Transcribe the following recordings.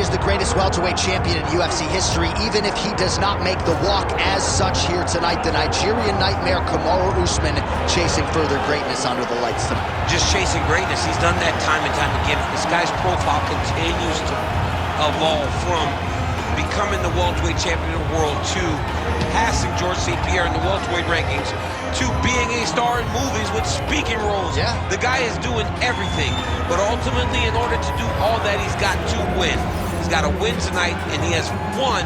is the greatest welterweight champion in UFC history, even if he does not make the walk as such here tonight. The Nigerian Nightmare, Kamaru Usman, chasing further greatness under the lights tonight. Just chasing greatness. He's done that time and time again. This guy's profile continues to evolve from becoming the welterweight champion of the world to passing George St. Pierre in the welterweight rankings to being a star in movies with speaking roles. Yeah. The guy is doing everything, but ultimately, in order to do all that, he's got to win. He's got to win tonight, and he has won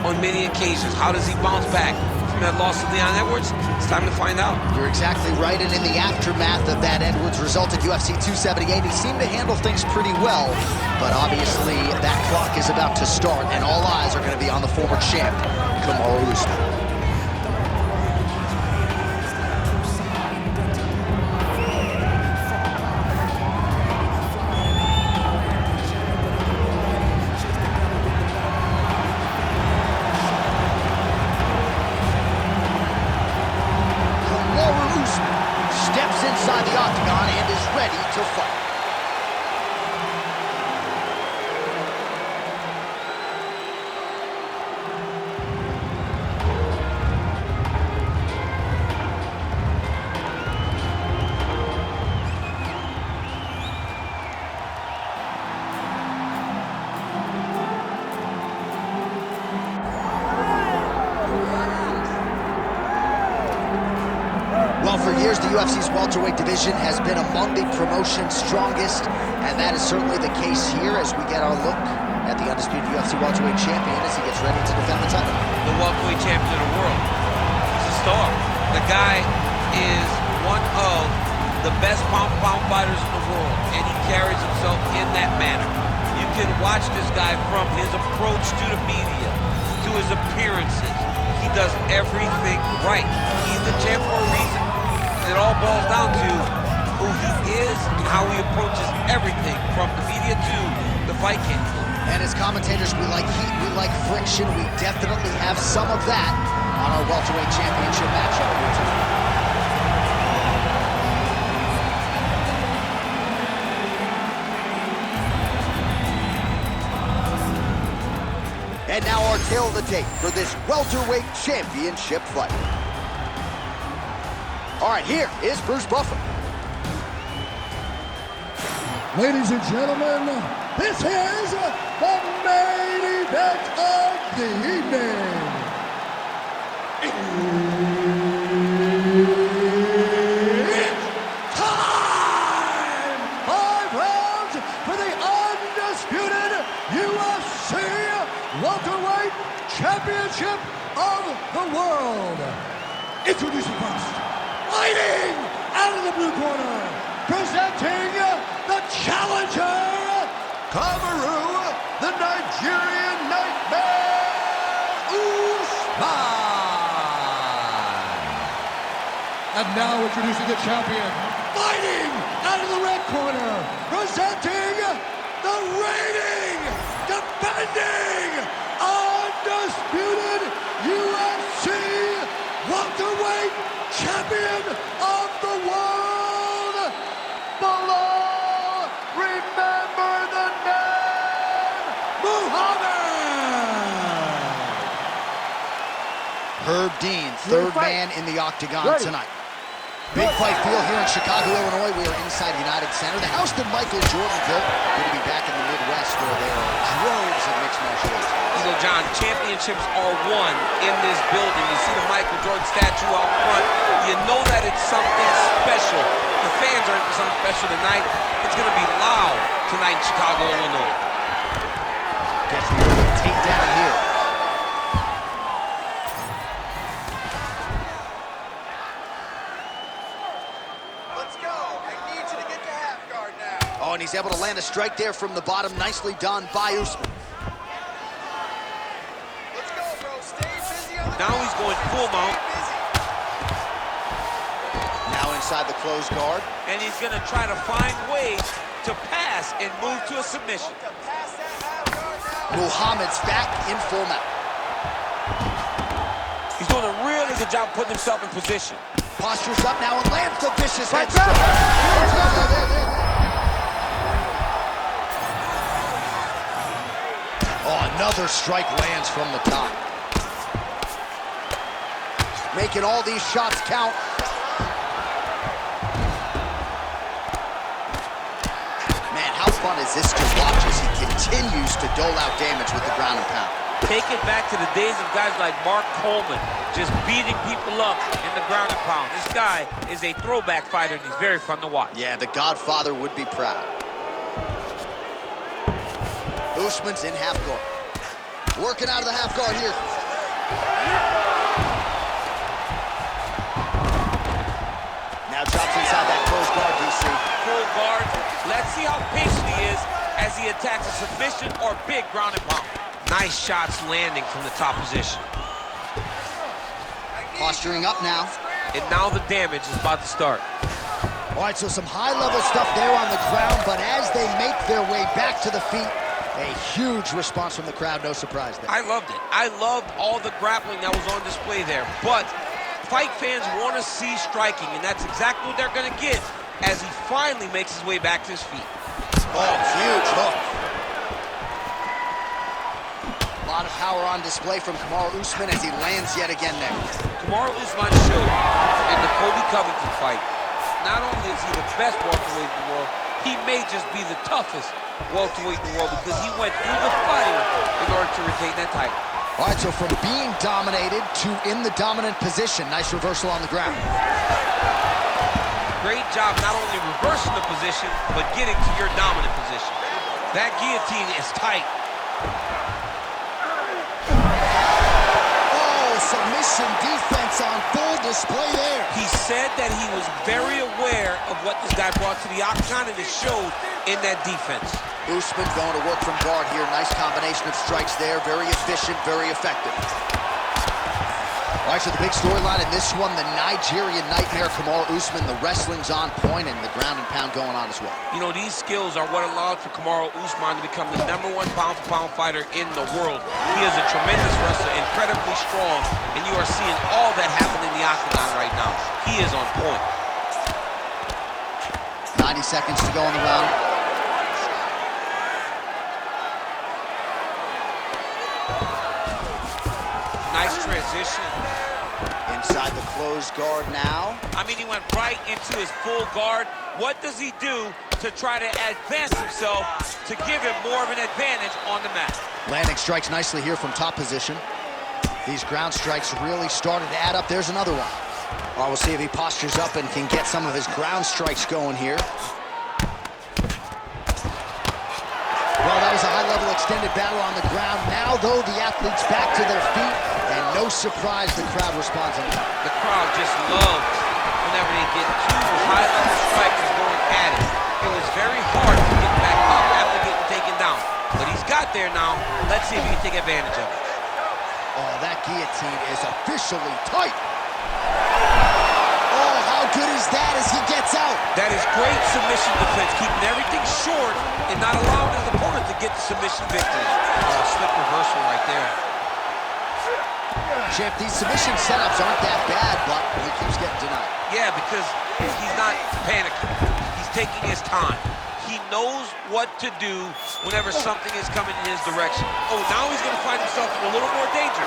on many occasions. How does he bounce back from that loss to Leon Edwards? It's time to find out. You're exactly right, and in the aftermath of that Edwards result at UFC 278, he seemed to handle things pretty well, but obviously that clock is about to start, and all eyes are going to be on the former champ, Kamaru Usman. Steps inside the octagon and is ready to fight. Well, for years, the UFC's welterweight division has been among the promotion's strongest, and that is certainly the case here as we get our look at the undisputed UFC welterweight champion as he gets ready to defend the title. The welterweight champion of the world. He's a star. The guy is one of the best pound-for-pound fighters in the world, and he carries himself in that manner. You can watch this guy from his approach to the media, to his appearances. He does everything right. He's the champ for a reason. It all boils down to who he is and how he approaches everything from the media to the fight camp. And as commentators, we like heat, we like friction. We definitely have some of that on our welterweight championship matchup here tonight. And now our tail of the tape for this welterweight championship fight. All right, here is Bruce Buffer. Ladies and gentlemen, this is the main event of the evening. It's time! 5 rounds for the undisputed UFC Welterweight Championship of the World. Introducing first, fighting out of the blue corner, presenting the challenger, Kamaru, the Nigerian Nightmare, Usman. And now introducing the champion, fighting out of the red corner, presenting the reigning, defending, undisputed UFC welterweight champion of the world. Below, remember the name, Muhammad. Herb Dean, third man in the octagon tonight. Big fight feel here in Chicago, Illinois. We are inside United Center, the house that Michael Jordan built. Good to be back in the Midwest where there are droves of mixed martial arts. You know, John, championships are won in this building. You see the Michael Jordan statue out front. You know that it's something special. The fans are in for something special tonight. It's going to be loud tonight in Chicago, Illinois. Gets the early takedown here. Oh, and he's able to land a strike there from the bottom. Nicely done by Usman. Let's go, bro. Stay busy on the Now he's going full mount. Now inside the closed guard. And he's going to try to find ways to pass and move to a submission. Muhammad's back in full mount. He's doing a really good job putting himself in position. Postures up now and lands the vicious head strike. Another strike lands from the top. Making all these shots count. Man, how fun is this to watch as he continues to dole out damage with the ground and pound? Take it back to the days of guys like Mark Coleman, just beating people up in the ground and pound. This guy is a throwback fighter, and he's very fun to watch. Yeah, the Godfather would be proud. Usman's in half guard. Working out of the half guard here. Now drops inside that closed guard, DC. Full guard. Let's see how patient he is as he attacks a submission or big ground and pound. Nice shots landing from the top position. Posturing up now. And now the damage is about to start. All right, so some high-level stuff there on the ground, but as they make their way back to the feet, a huge response from the crowd, no surprise there. I loved it. I loved all the grappling that was on display there. But fight fans want to see striking, and that's exactly what they're going to get as he finally makes his way back to his feet. Oh, huge hook. A lot of power on display from Kamaru Usman as he lands yet again there. Kamaru Usman showed in the Colby Covington fight, not only is he the best welterweight in the world, he may just be the toughest welterweight in the world because he went through the fire in order to retain that title. All right, so from being dominated to in the dominant position. Nice reversal on the ground. Great job not only reversing the position, but getting to your dominant position. That guillotine is tight. Oh, submission defense on full display there. He said that he was very aware of what this guy brought to the octagon, and it showed in that defense. Usman going to work from guard here. Nice combination of strikes there. Very efficient, very effective. All right, so the big storyline in this one, the Nigerian Nightmare, Kamaru Usman. The wrestling's on point and the ground and pound going on as well. You know, these skills are what allowed for Kamaru Usman to become the #1 pound-for-pound fighter in the world. He is a tremendous wrestler, incredibly strong, and you are seeing all that happen in the octagon right now. He is on point. 90 seconds to go in the round. Nice transition. Inside the closed guard now. I mean, he went right into his full guard. What does he do to try to advance himself to give him more of an advantage on the mat? Landing strikes nicely here from top position. These ground strikes really started to add up. There's another one. All right, we'll see if he postures up and can get some of his ground strikes going here. Well, that was a high-level extended battle on the ground. Now, though, the athletes back to their feet, and no surprise the crowd responds on that. The crowd just loves whenever they get two high-level strikers going at it. It was very hard to get back up after getting taken down. But he's got there now. Let's see if he can take advantage of it. Oh, that guillotine is officially tight. Oh, how good is that as he gets out? That is great submission defense, keeping everything short and not allowing his opponent to get the submission victory. Oh, slick reversal right there. Champ, these submission setups aren't that bad, but he keeps getting denied. Yeah, because he's not panicking. He's taking his time. He knows what to do whenever something is coming in his direction. Oh, now he's going to find himself in a little more danger.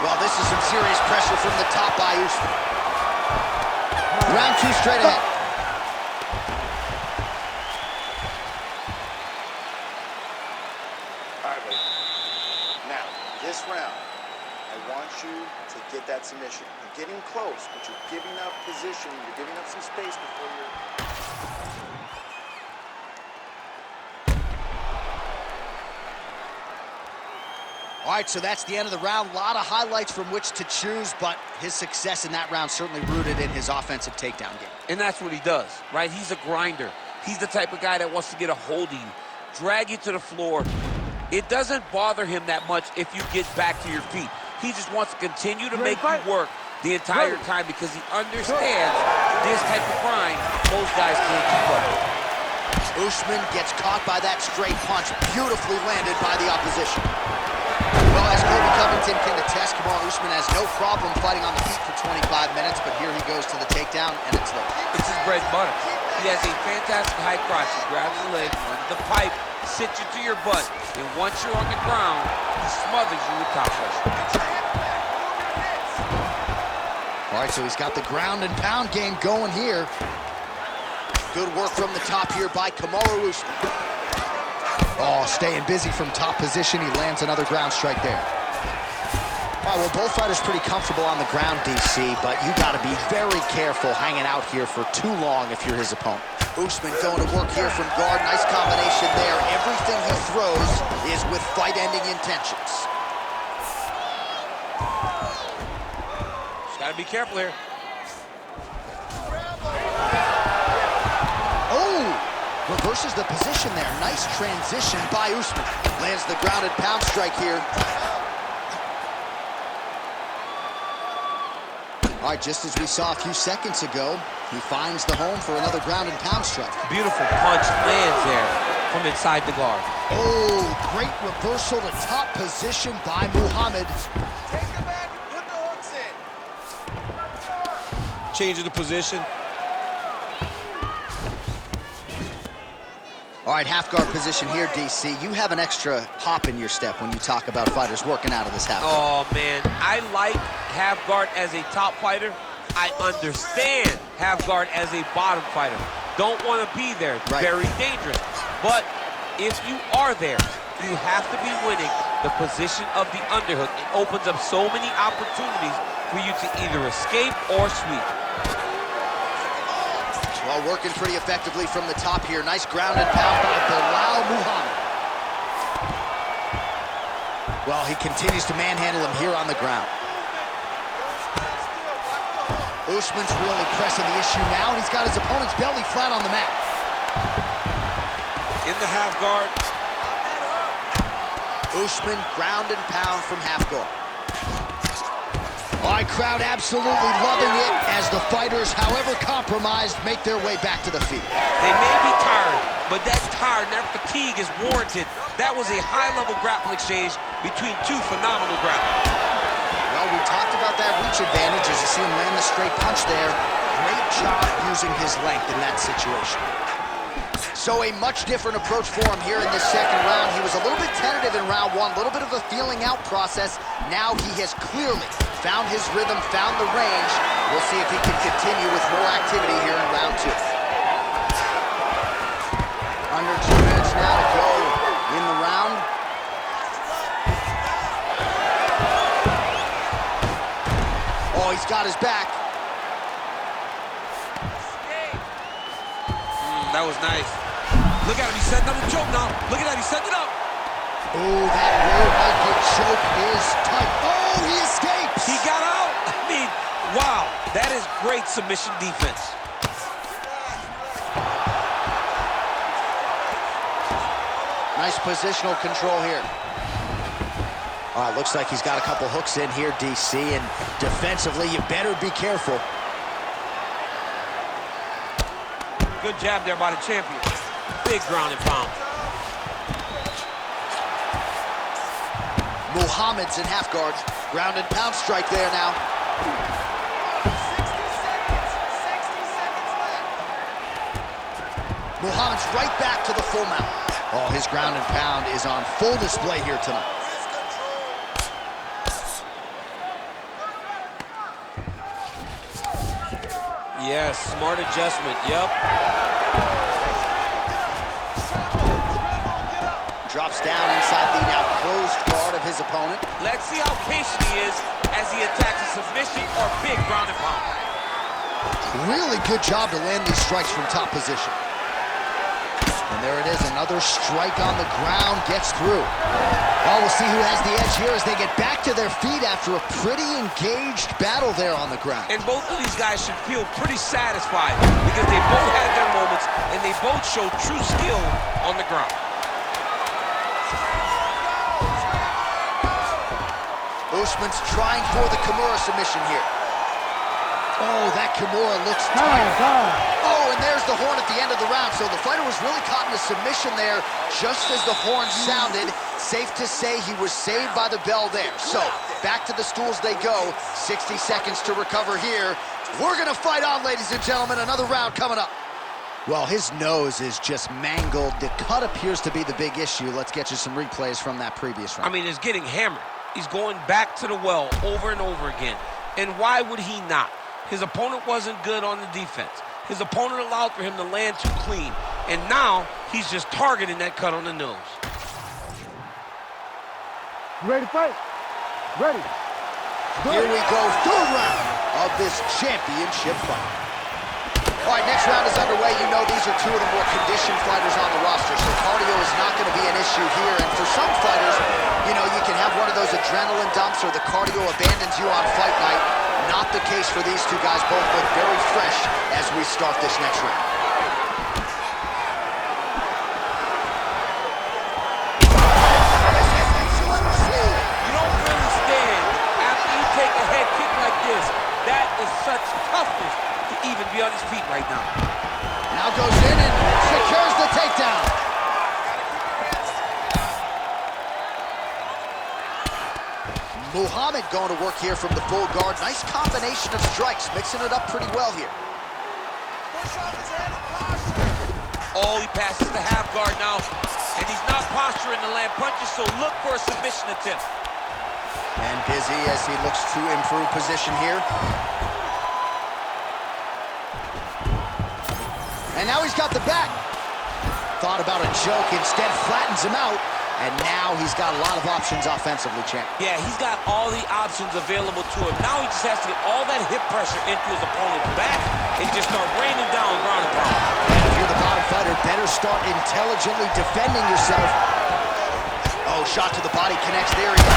Well, this is some serious pressure from the top by Usman. Round 2 straight ahead. All right, wait. Now, this round, I want you to get that submission. You're getting close, but you're giving up position. You're giving up some space before you're... All right, so that's the end of the round. A lot of highlights from which to choose, but his success in that round certainly rooted in his offensive takedown game. And that's what he does, right? He's a grinder. He's the type of guy that wants to get a hold of you, drag you to the floor. It doesn't bother him that much if you get back to your feet. He just wants to continue to make you work the entire time because he understands this type of grind most guys can't keep up with. Usman gets caught by that straight punch, beautifully landed by the opposition. Well, as Colby Covington can attest, Kamaru Usman has no problem fighting on the feet for 25 minutes, but here he goes to the takedown, and it's late. It's his bread and butter. He has a fantastic high crotch. He grabs the leg, runs the pipe, sits you to your butt, and once you're on the ground, he smothers you with top pressure. All right, so he's got the ground and pound game going here. Good work from the top here by Kamaru Usman. Oh, staying busy from top position. He lands another ground strike there. All right, well, both fighters pretty comfortable on the ground, DC, but you got to be very careful hanging out here for too long if you're his opponent. Usman going to work here from guard. Nice combination there. Everything he throws is with fight-ending intentions. Just got to be careful here. Oh, reverses the position there. Nice transition by Usman. Lands the grounded pound strike here. All right, just as we saw a few seconds ago, he finds the home for another ground and pound strike. Beautiful punch lands there from inside the guard. Oh, great reversal to top position by Muhammad. Take him back and put the hooks in. Changing the position. All right, half guard position here, DC. You have an extra hop in your step when you talk about fighters working out of this half guard. Oh, man, I like half guard as a top fighter. I understand half guard as a bottom fighter. Don't want to be there. It's very dangerous. But if you are there, you have to be winning the position of the underhook. It opens up so many opportunities for you to either escape or sweep. Well, working pretty effectively from the top here. Nice ground and pound by Bilal Muhammad. Well, he continues to manhandle him here on the ground. Usman's really pressing the issue now, and he's got his opponent's belly flat on the mat. In the half guard. Usman ground and pound from half guard. All right, crowd absolutely loving it as the fighters, however compromised, make their way back to the feet. They may be tired, but that tired, that fatigue is warranted. That was a high-level grappling exchange between two phenomenal grapplers. Well, we talked about that reach advantage as you see him land the straight punch there. Great job using his length in that situation. So a much different approach for him here in this second round. He was a little bit tentative in round one, a little bit of a feeling out process. Now he has clearly found his rhythm, found the range. We'll see if he can continue with more activity here in round two. Under 2 minutes now to go in the round. Oh, he's got his back. That was nice. Look at him, he's setting up the choke now. Look at that, he's setting it up. Oh, that rear naked choke is tight. Oh, he escapes. He got out. I mean, wow, that is great submission defense. Nice positional control here. All right, looks like he's got a couple hooks in here, DC, and defensively, you better be careful. Good jab there by the champion. Big ground and pound. Muhammad's in half guard. Ground and pound strike there now. 60 seconds left. Muhammad's right back to the full mount. Oh, his ground and pound is on full display here tonight. Yes, smart adjustment, yep. Drops down inside the now closed guard of his opponent. Let's see how patient he is as he attacks a submission or big ground and pound. Really good job to land these strikes from top position. And there it is, another strike on the ground, gets through. Well, we'll see who has the edge here as they get back to their feet after a pretty engaged battle there on the ground. And both of these guys should feel pretty satisfied because they both had their moments and they both showed true skill on the ground. Usman's trying for the Kimura submission here. Oh, that Kimura looks tight. Oh, and there's the horn at the end of the round. So the fighter was really caught in a submission there just as the horn sounded. Safe to say he was saved by the bell there. So back to the stools they go. 60 seconds to recover here. We're going to fight on, ladies and gentlemen. Another round coming up. Well, his nose is just mangled. The cut appears to be the big issue. Let's get you some replays from that previous round. I mean, it's getting hammered. He's going back to the well over and over again. And why would he not? His opponent wasn't good on the defense. His opponent allowed for him to land too clean. And now he's just targeting that cut on the nose. You ready to fight? Ready. Here we go, third round of this championship fight. All right, next round is underway. You know these are two of the more conditioned fighters on the roster, so cardio is not going to be an issue here. And for some fighters, you know, you can have one of those adrenaline dumps or the cardio abandons you on fight night. Not the case for these two guys. Both look very fresh as we start this next round. You don't really stand after you take a head kick like this. That is such toughness to even be on his feet right now. Now goes in and secures the takedown. Muhammad going to work here from the full guard. Nice combination of strikes, mixing it up pretty well here. Oh, he passes the half guard now, and he's not posturing to land punches, so look for a submission attempt. And busy as he looks to improve position here. And now he's got the back. Thought about a choke, instead flattens him out. And now he's got a lot of options offensively, champ. Yeah, he's got all the options available to him. Now he just has to get all that hip pressure into his opponent's back and just start raining down ground and pound. And if you're the bottom fighter, better start intelligently defending yourself. Oh, shot to the body connects there. His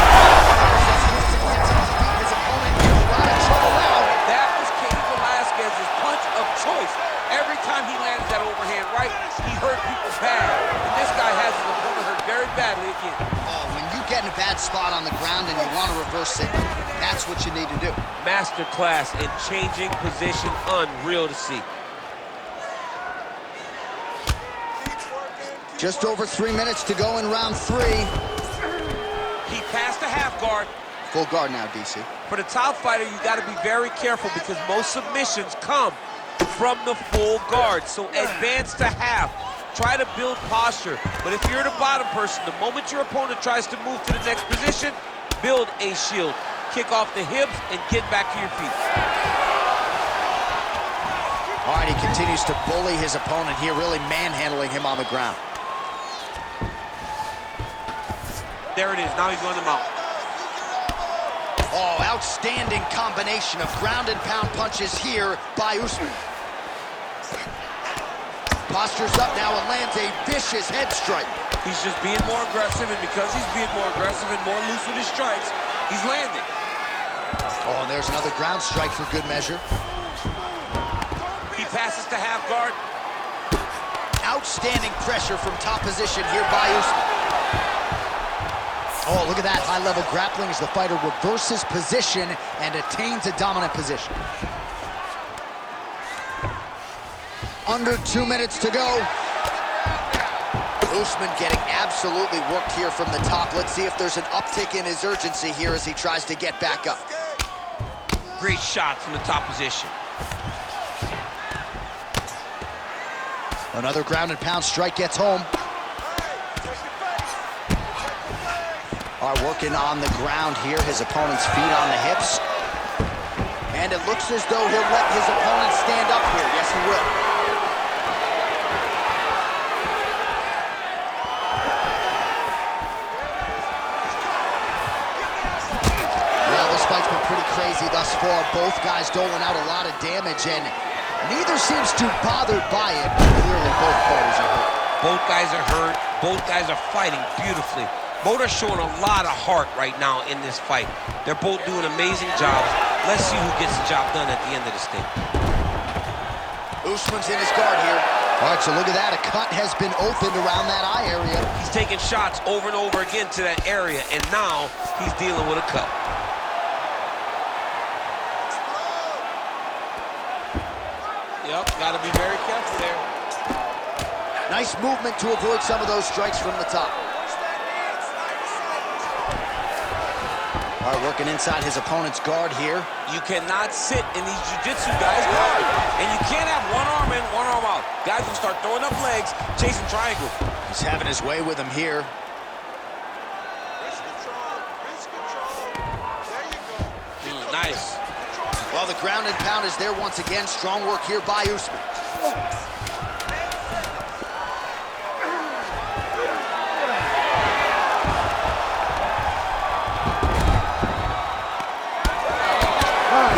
opponent in a lot of trouble now. That was Cain Velasquez's punch of choice. Every time he landed that overhand right, he hurt people bad. And this guy has his opponent hurt very badly again. Oh, when you get in a bad spot on the ground and you want to reverse it, that's what you need to do. Masterclass in changing position, unreal to see. Just over 3 minutes to go in round 3. He passed the half guard. Full guard now, DC. For the top fighter, you got to be very careful because most submissions come from the full guard. So advance to half. Try to build posture. But if you're the bottom person, the moment your opponent tries to move to the next position, build a shield. Kick off the hips and get back to your feet. All right, he continues to bully his opponent here, really manhandling him on the ground. There it is. Now he's going to mount. Oh, outstanding combination of ground and pound punches here by Usman. Postures up now and lands a vicious head strike. He's just being more aggressive, and because he's being more aggressive and more loose with his strikes, he's landing. Oh, and there's another ground strike for good measure. He passes to half guard. Outstanding pressure from top position here by Usman. Oh, look at that high-level grappling as the fighter reverses position and attains a dominant position. Under 2 minutes to go. Usman getting absolutely worked here from the top. Let's see if there's an uptick in his urgency here as he tries to get back up. Great shot from the top position. Another ground and pound strike gets home. All right, working on the ground here. His opponent's feet on the hips. And it looks as though he'll let his opponent stand up here. Yes, he will. Pretty crazy thus far. Both guys doling out a lot of damage, and neither seems too bothered by it. Clearly, both fighters are hurt. Both guys are hurt. Both guys are fighting beautifully. Both are showing a lot of heart right now in this fight. They're both doing amazing jobs. Let's see who gets the job done at the end of this thing. Usman's in his guard here. All right, so look at that. A cut has been opened around that eye area. He's taking shots over and over again to that area, and now he's dealing with a cut. Yep, got to be very careful there. Nice movement to avoid some of those strikes from the top. All right, working inside his opponent's guard here. You cannot sit in these jiu-jitsu guys' guard. And you can't have one arm in, one arm out. Guys will start throwing up legs, chasing triangle. He's having his way with him here. Wrist control, wrist control. There you go. Nice. Well, the ground and pound is there once again. Strong work here by Usman.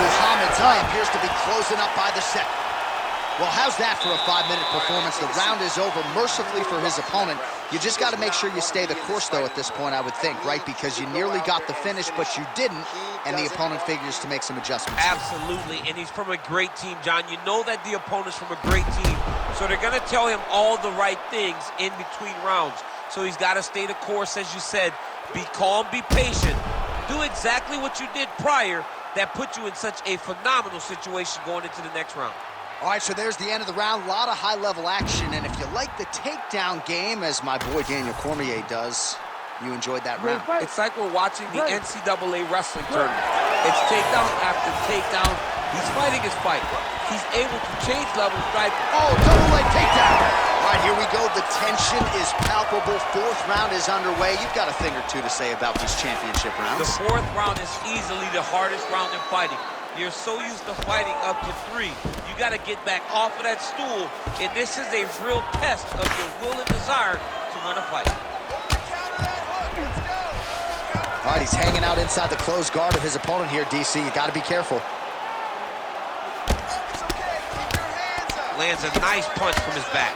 Muhammad's eye appears to be closing up by the second. Well, how's that for a 5-minute performance? The round is over mercifully for his opponent. You just got to make sure you stay the course, though, at this point, I would think, right? Because you nearly got the finish, but you didn't, and the opponent figures to make some adjustments. Absolutely, and he's from a great team, John. You know that the opponent's from a great team, so they're going to tell him all the right things in between rounds. So he's got to stay the course, as you said. Be calm, be patient. Do exactly what you did prior that put you in such a phenomenal situation going into the next round. All right, so there's the end of the round. A lot of high-level action, and if you like the takedown game, as my boy Daniel Cormier does, you enjoyed that round. It's like we're watching the NCAA wrestling tournament. It's takedown after takedown. He's fighting his fight. He's able to change levels, drive. Oh, double leg takedown. All right, here we go. The tension is palpable. Fourth round is underway. You've got a thing or two to say about these championship rounds. The fourth round is easily the hardest round in fighting. You're so used to fighting up to 3. You got to get back off of that stool, and this is a real test of your will and desire to win a fight. All right, he's hanging out inside the closed guard of his opponent here, DC. You got to be careful. Lands a nice punch from his back.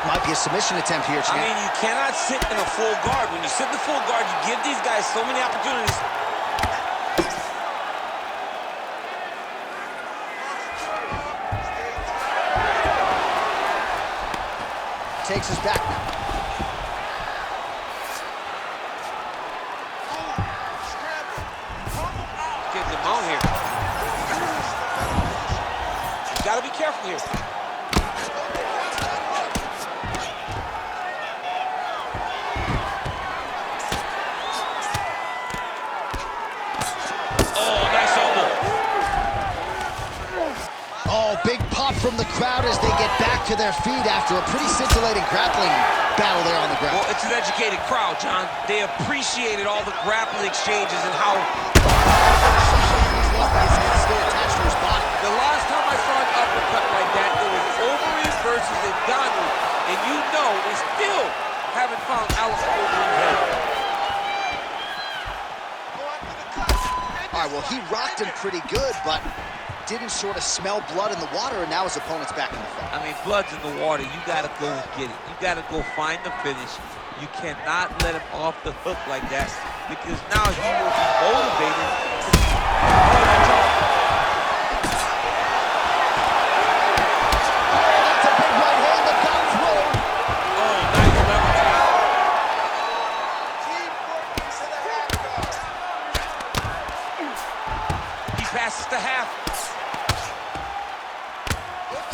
Might be a submission attempt here, champ. I mean, you cannot sit in a full guard. When you sit in the full guard, you give these guys so many opportunities. Takes us back now. Getting him out here. You gotta be careful here. Big pop from the crowd as they get back to their feet after a pretty scintillating grappling battle there on the ground. Well, it's an educated crowd, John. They appreciated all the grappling exchanges and how... Still attached to his body. The last time I saw an uppercut like that, it was Overeem versus Ngannou, and you know they still haven't found Alistair Overeem's head. All right, well, he rocked him pretty good, but didn't sort of smell blood in the water, and now his opponent's back in the fight. I mean, blood's in the water. You got to go get it. You got to go find the finish. You cannot let him off the hook like that, because now he will be motivated. That's a big right hand that got through. Oh, nice level change. Keep working to the half guard. He passes the half.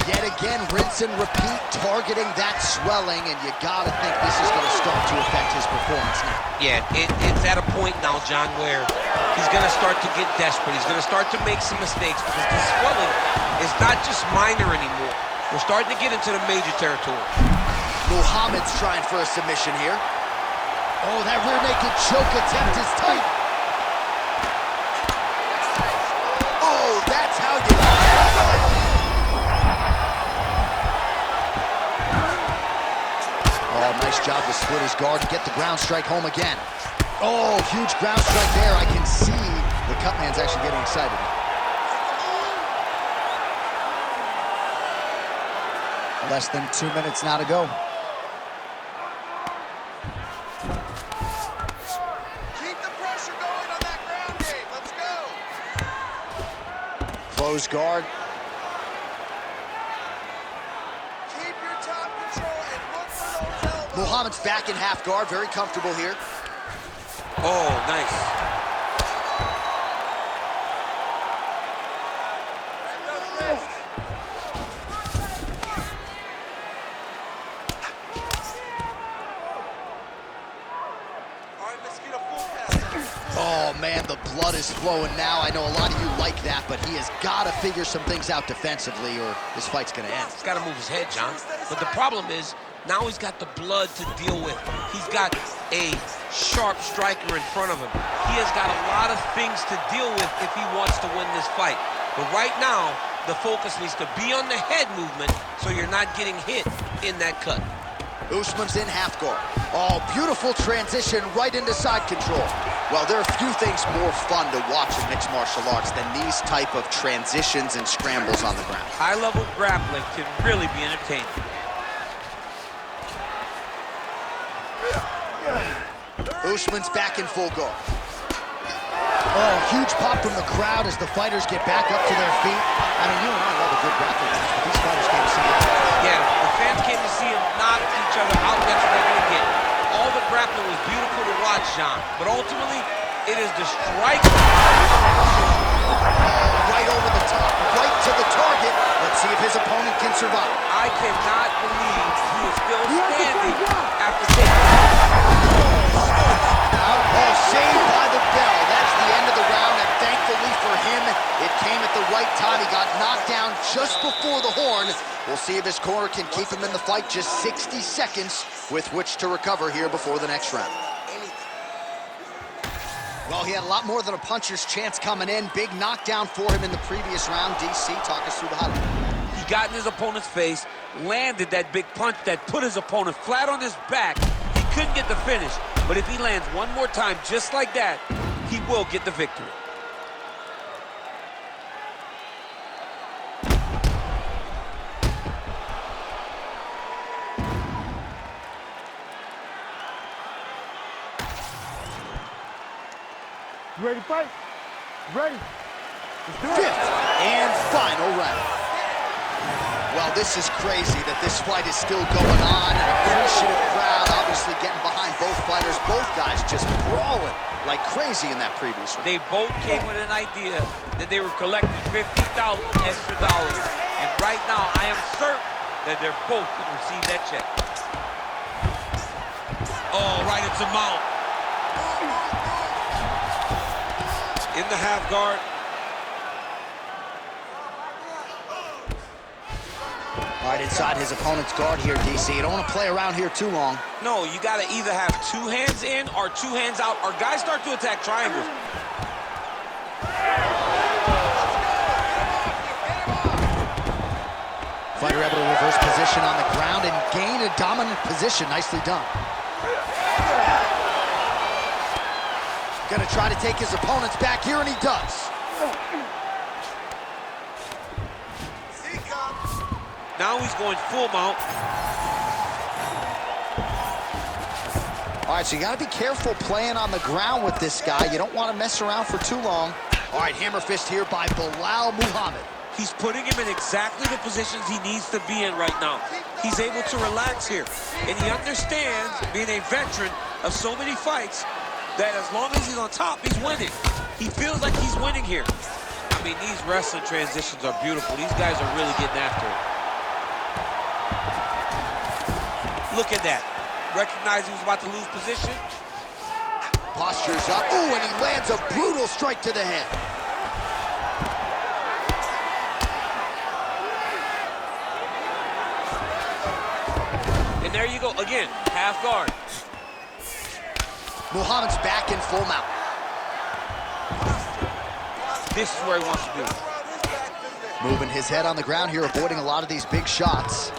Yet again, rinse and repeat, targeting that swelling, and you gotta think this is gonna start to affect his performance now. Yeah, it's at a point now, John, where he's gonna start to get desperate. He's gonna start to make some mistakes because the swelling is not just minor anymore. We're starting to get into the major territory. Muhammad's trying for a submission here. Oh, that rear naked choke attempt is tight. Oh, that's how you... Oh, nice job to split his guard and get the ground strike home again. Oh, huge ground strike there. I can see the cut man's actually getting excited. Less than 2 minutes now to go. Keep the pressure going on that ground game. Let's go. Close guard. Keep your top control and look for those elbows. Muhammad's back in half guard, very comfortable here. Oh, nice. the blood is flowing now. I know a lot of you like that, but he has got to figure some things out defensively or this fight's going to end. He's got to move his head, John. But the problem is, now he's got the blood to deal with. He's got a sharp striker in front of him. He has got a lot of things to deal with if he wants to win this fight. But right now, the focus needs to be on the head movement so you're not getting hit in that cut. Usman's in half guard. Oh, beautiful transition right into side control. Well, there are few things more fun to watch in mixed martial arts than these type of transitions and scrambles on the ground. High-level grappling can really be entertaining. Usman's back in full guard. Oh, huge pop from the crowd as the fighters get back up to their feet. I mean, you and I love a good grappling match, but these fighters came to see it. Yeah, the fans came to see them knock each other out. That's what they're going to get. All the grappling was beautiful to watch, John. But ultimately, it is the striking. Right over the top, right to the target. Let's see if his opponent can survive. I cannot believe he is still standing after taking. Oh, saved by the bell. That's the end of the round, and thankfully for him, it came at the right time. He got knocked down just before the horn. We'll see if his corner can keep him in the fight. Just 60 seconds with which to recover here before the next round. Well, he had a lot more than a puncher's chance coming in. Big knockdown for him in the previous round. DC, talk us through the highlight. He got in his opponent's face, landed that big punch that put his opponent flat on his back. He couldn't get the finish, but if he lands one more time just like that, he will get the victory. You ready to fight? Ready. Let's do it. Fifth and final round. Well, this is crazy that this fight is still going on. An appreciative crowd obviously getting behind both fighters. Both guys just brawling like crazy in that previous round. They both came with an idea that they were collecting $50,000 extra dollars. And right now, I am certain that they're both going to receive that check. Oh, right into mount. In the half guard. All right, inside his opponent's guard here, DC. You don't want to play around here too long. No, you got to either have two hands in or two hands out, or guys start to attack triangles. Fighter able to reverse position on the ground and gain a dominant position. Nicely done. Gonna try to take his opponents back here, and he does. Now he's going full mount. All right, so you got to be careful playing on the ground with this guy. You don't want to mess around for too long. All right, hammer fist here by Belal Muhammad. He's putting him in exactly the positions he needs to be in right now. He's able to relax here. And he understands, being a veteran of so many fights, that as long as he's on top, he's winning. He feels like he's winning here. I mean, these wrestling transitions are beautiful. These guys are really getting after it. Look at that. Recognized he was about to lose position. Postures up. Ooh, and he lands a brutal strike to the head. And there you go. Again, half guard. Muhammad's back in full mount. This is where he wants to be. Moving his head on the ground here, avoiding a lot of these big shots.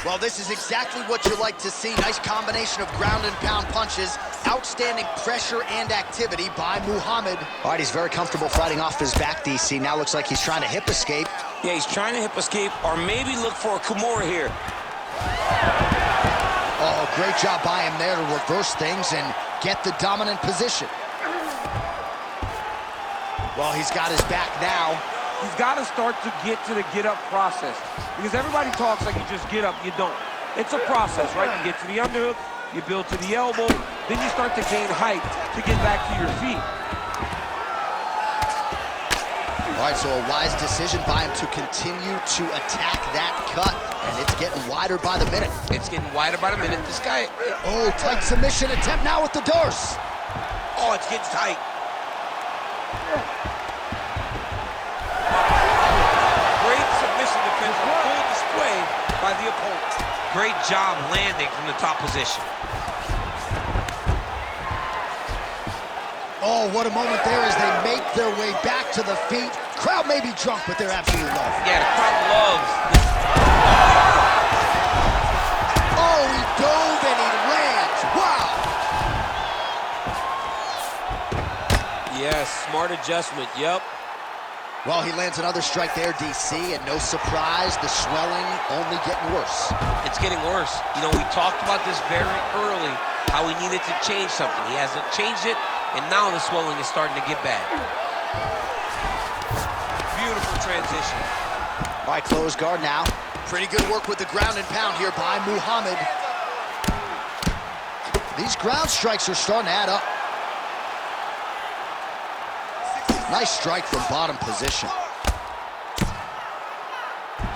Well, this is exactly what you like to see. Nice combination of ground and pound punches. Outstanding pressure and activity by Muhammad. All right, he's very comfortable fighting off his back, DC. Now looks like he's trying to hip escape. Yeah, he's trying to hip escape or maybe look for a Kimura here. Oh, great job by him there to reverse things and get the dominant position. Well, he's got his back now. He's got to start to get to the get-up process. Because everybody talks like you just get up, you don't. It's a process, right? You get to the underhook, you build to the elbow, then you start to gain height to get back to your feet. All right, so a wise decision by him to continue to attack that cut, and it's getting wider by the minute. It's getting wider by the minute. This guy... Oh, tight submission attempt now with the Durst. Oh, it's getting tight. Great submission defense, a full display by the opponent. Great job landing from the top position. Oh, what a moment there as they make their way back to the feet. Crowd may be drunk, but they're absolutely loving it. Yeah, the crowd loves this. Oh, he dove and he lands. Wow. Yes, smart adjustment, yep. Well, he lands another strike there, DC, and no surprise, the swelling only getting worse. It's getting worse. You know, we talked about this very early, how he needed to change something. He hasn't changed it, and now the swelling is starting to get bad. Beautiful transition. All right, close guard now. Pretty good work with the ground and pound here by Muhammad. These ground strikes are starting to add up. Nice strike from bottom position.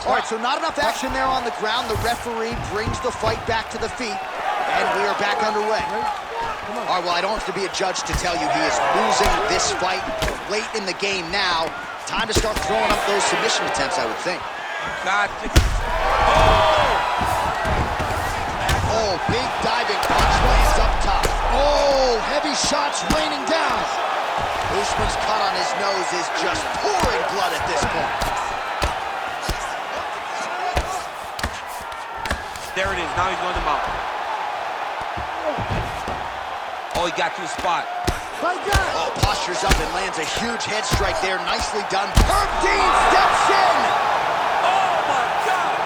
All right, so not enough action there on the ground. The referee brings the fight back to the feet, and we are back underway. All right, well, I don't have to be a judge to tell you he is losing this fight late in the game now. Time to start throwing up those submission attempts, I would think. Got to... Oh, big diving punch lands up top. Oh, heavy shots raining down. Usman's cut on his nose is just pouring blood at this point. There it is. Now he's going to mount. Oh, he got to the spot. Oh, postures up and lands a huge head strike there. Nicely done. Herb Dean steps in. Oh, my God.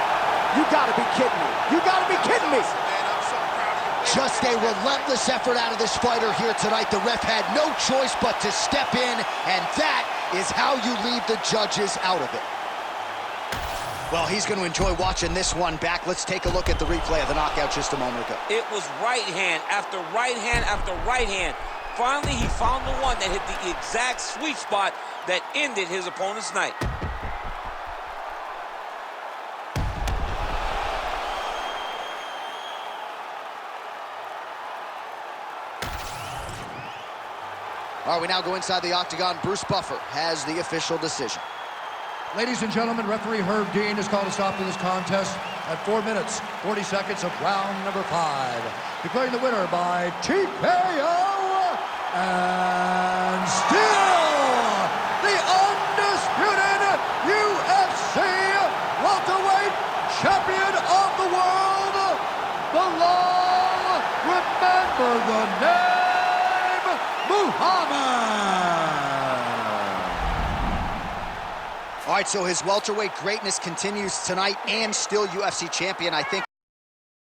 You gotta be kidding me. You gotta be kidding me. Just a relentless effort out of this fighter here tonight. The ref had no choice but to step in, and that is how you leave the judges out of it. Well, he's going to enjoy watching this one back. Let's take a look at the replay of the knockout just a moment ago. It was right hand after right hand after right hand. Finally, he found the one that hit the exact sweet spot that ended his opponent's night. All right, we now go inside the octagon. Bruce Buffer has the official decision. Ladies and gentlemen, referee Herb Dean has called a stop to this contest at 4 minutes, 40 seconds of round number 5. Declaring the winner by TKO and still the undisputed UFC welterweight champion of the world, the long, remember the name, Muhammad. All right, so his welterweight greatness continues tonight and still UFC champion, I think.